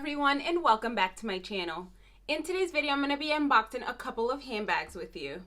everyone, and welcome back to my channel. In today's video, I'm going to be unboxing a couple of handbags with you.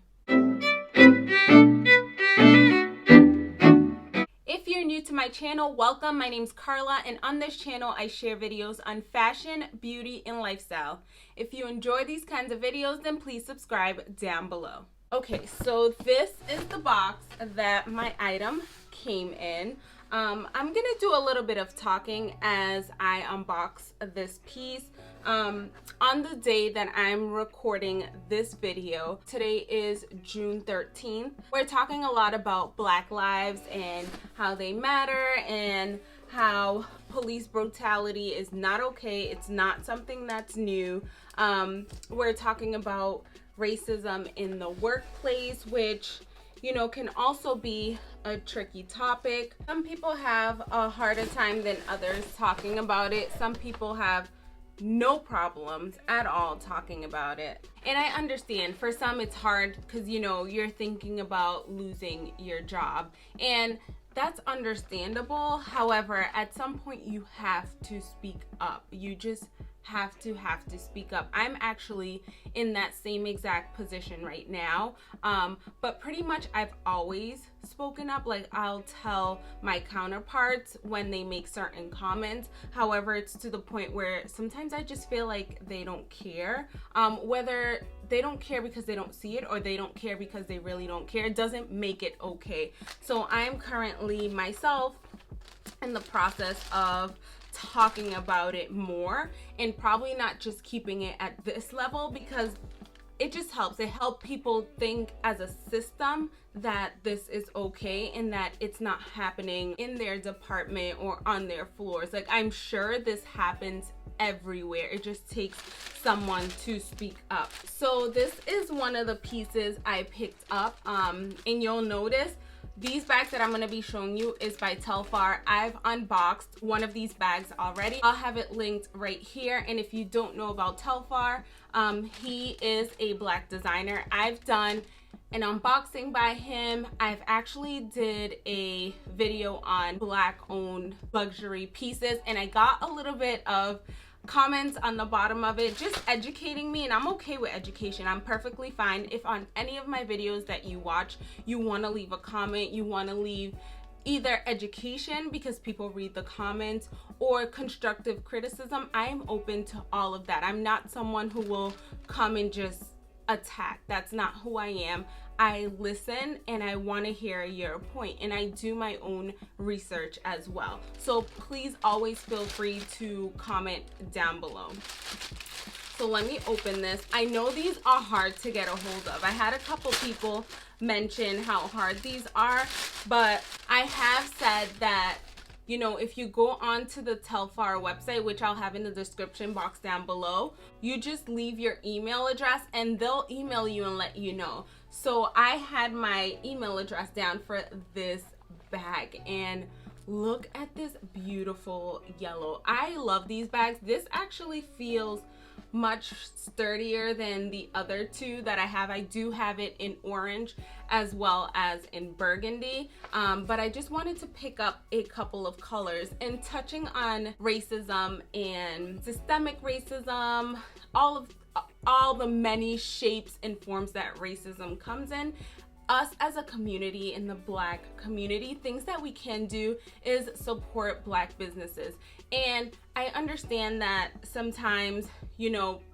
If you're new to my channel, welcome. My name's Carla, and on this channel, I share videos on fashion, beauty, and lifestyle. If you enjoy these kinds of videos, then please subscribe down below. Okay, so this is the box that my item came in. I'm gonna do a little bit of talking as I unbox this piece. On the day that I'm recording this video, today is June 13th. We're talking a lot about Black lives and how they matter and how police brutality is not okay. It's not something that's new. We're talking about racism in the workplace, which can also be a tricky topic. Some people have a harder time than others talking about it. Some people have no problems at all talking about it. And I understand for some it's hard because you're thinking about losing your job, and that's understandable. However, at some point you have to speak up. You just have to speak up. I'm actually in that same exact position right now, but pretty much I've always spoken up. Like, I'll tell my counterparts when they make certain comments. However, it's to the point where sometimes I just feel like they don't care. Whether they don't care because they don't see it or they don't care because they really don't care, it doesn't make it okay. So I'm currently myself in the process of talking about it more, and probably not just keeping it at this level, because it just helps. It helps people think as a system that this is okay and that it's not happening in their department or on their floors. Like, I'm sure this happens everywhere. It just takes someone to speak up. So this is one of the pieces I picked up, and you'll notice these bags that I'm going to be showing you is by Telfar. I've unboxed one of these bags already. I'll have it linked right here. And if you don't know about Telfar, he is a Black designer. I've done an unboxing by him. I've actually did a video on Black owned luxury pieces, and I got a little bit of comments on the bottom of it just educating me, and I'm okay with education. I'm perfectly fine if on any of my videos that you watch you want to leave a comment, you want to leave either education because people read the comments, or constructive criticism. I am open to all of that. I'm not someone who will come and just attack. That's not who I am. I listen and I want to hear your point, and I do my own research as well. So please always feel free to comment down below. So let me open this. I know these are hard to get a hold of. I had a couple people mention how hard these are, but I have said that if you go onto the Telfar website, which I'll have in the description box down below, you just leave your email address and they'll email you and let you know. So I had my email address down for this bag, and look at this beautiful yellow. I love these bags. This actually feels much sturdier than the other two that I have. I do have it in orange as well as in burgundy, but I just wanted to pick up a couple of colors. And touching on racism and systemic racism, all the many shapes and forms that racism comes in, us as a community, in the Black community, things that we can do is support Black businesses. And I understand that sometimes,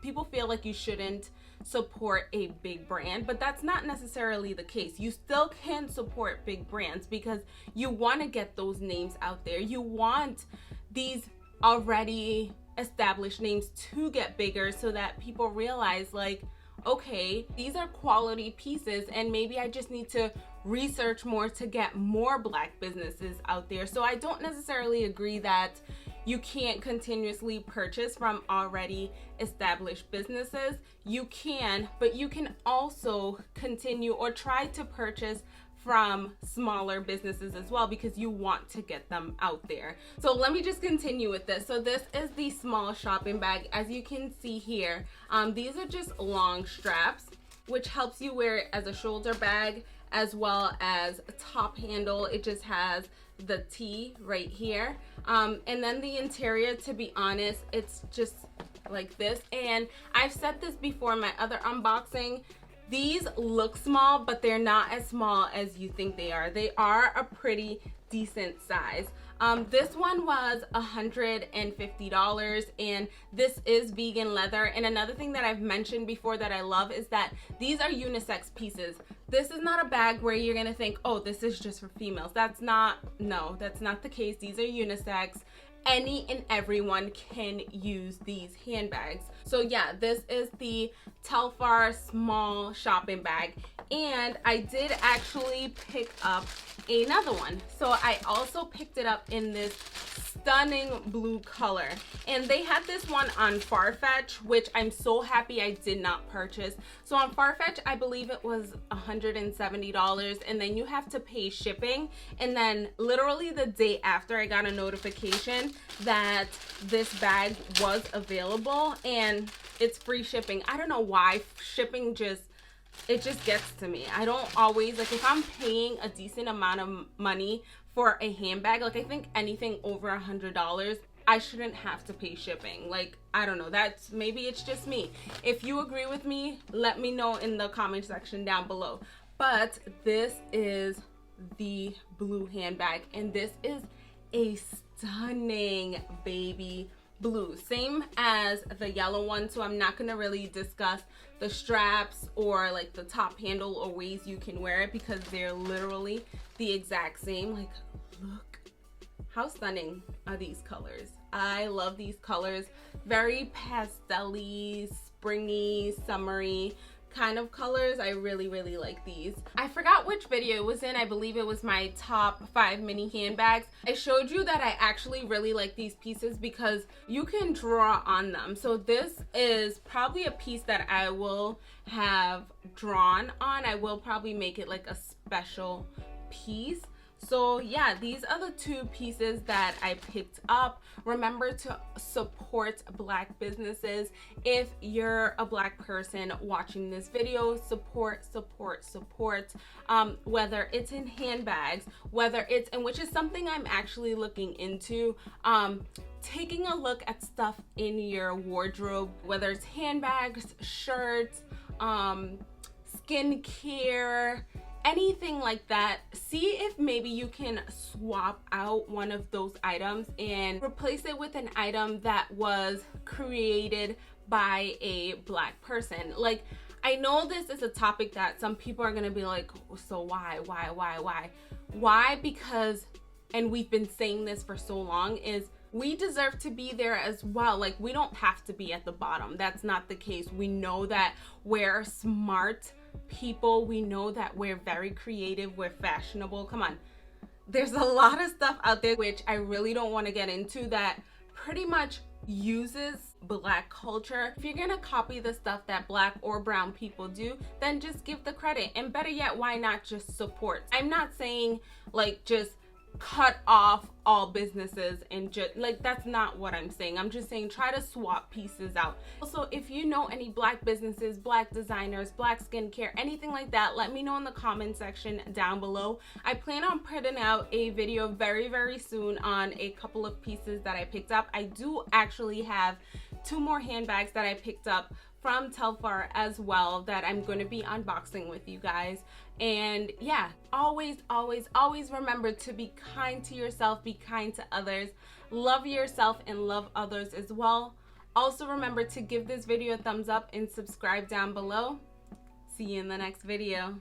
people feel like you shouldn't support a big brand, but that's not necessarily the case. You still can support big brands because you want to get those names out there. You want these already established names to get bigger so that people realize, like, okay, these are quality pieces, and maybe I just need to research more to get more Black businesses out there. So I don't necessarily agree that you can't continuously purchase from already established businesses. You can, but you can also continue or try to purchase from smaller businesses as well, because you want to get them out there. So let me just continue with this. So this is the small shopping bag. As you can see here, these are just long straps, which helps you wear it as a shoulder bag as well as a top handle. It just has the T right here. And then the interior, to be honest, it's just like this. And I've said this before in my other unboxing, these look small, but they're not as small as you think they are. They are a pretty decent size. This one was $150, and this is vegan leather. And another thing that I've mentioned before that I love is that these are unisex pieces. This is not a bag where you're gonna think, oh, this is just for females. That's not the case. These are unisex. Any and everyone can use these handbags. So yeah, this is the Telfar small shopping bag, and I did actually pick up another one. So I also picked it up in this stunning blue color, and they had this one on Farfetch, which I'm so happy I did not purchase. So on Farfetch, I believe it was $170, and then you have to pay shipping. And then literally the day after, I got a notification that this bag was available, and it's free shipping. I don't know why shipping it just gets to me. I don't always, like, if I'm paying a decent amount of money for a handbag, like I think anything over $100, I shouldn't have to pay shipping. Like, I don't know, that's, maybe it's just me. If you agree with me, let me know in the comment section down below. But this is the blue handbag, and this is a stunning baby blue, same as the yellow one. So I'm not gonna really discuss the straps or like the top handle or ways you can wear it, because they're literally the exact same. Like, look how stunning are these colors. I love these colors. Very pastel-y, springy, summery kind of colors. I really like these. I forgot which video it was in. I believe it was my top 5 mini handbags. I showed you that I actually really like these pieces because you can draw on them. So this is probably a piece that I will have drawn on. I will probably make it like a special piece. So yeah, these are the 2 pieces that I picked up. Remember to support Black businesses. If you're a Black person watching this video, support. Whether it's in handbags, whether it's, and which is something I'm actually looking into, taking a look at stuff in your wardrobe, whether it's handbags, shirts, skincare, anything like that. See if maybe you can swap out one of those items and replace it with an item that was created by a Black person. Like, I know this is a topic that some people are gonna be like, so why? Why? Because, and we've been saying this for so long, is we deserve to be there as well. Like, we don't have to be at the bottom. That's not the case. We know that we're smart people. We know that we're very creative, we're fashionable. Come on, there's a lot of stuff out there which I really don't want to get into that pretty much uses Black culture. If you're gonna copy the stuff that Black or brown people do, then just give the credit, and better yet, why not just support? I'm not saying like just cut off all businesses and just like, that's not what I'm saying. I'm just saying try to swap pieces out. Also, if you know any Black businesses, Black designers, Black skincare, anything like that, let me know in the comment section down below. I plan on putting out a video very soon on a couple of pieces that I picked up. I do actually have 2 more handbags that I picked up from Telfar as well that I'm going to be unboxing with you guys. And yeah, always remember to be kind to yourself, be kind to others, love yourself and love others as well. Also remember to give this video a thumbs up and subscribe down below. See you in the next video.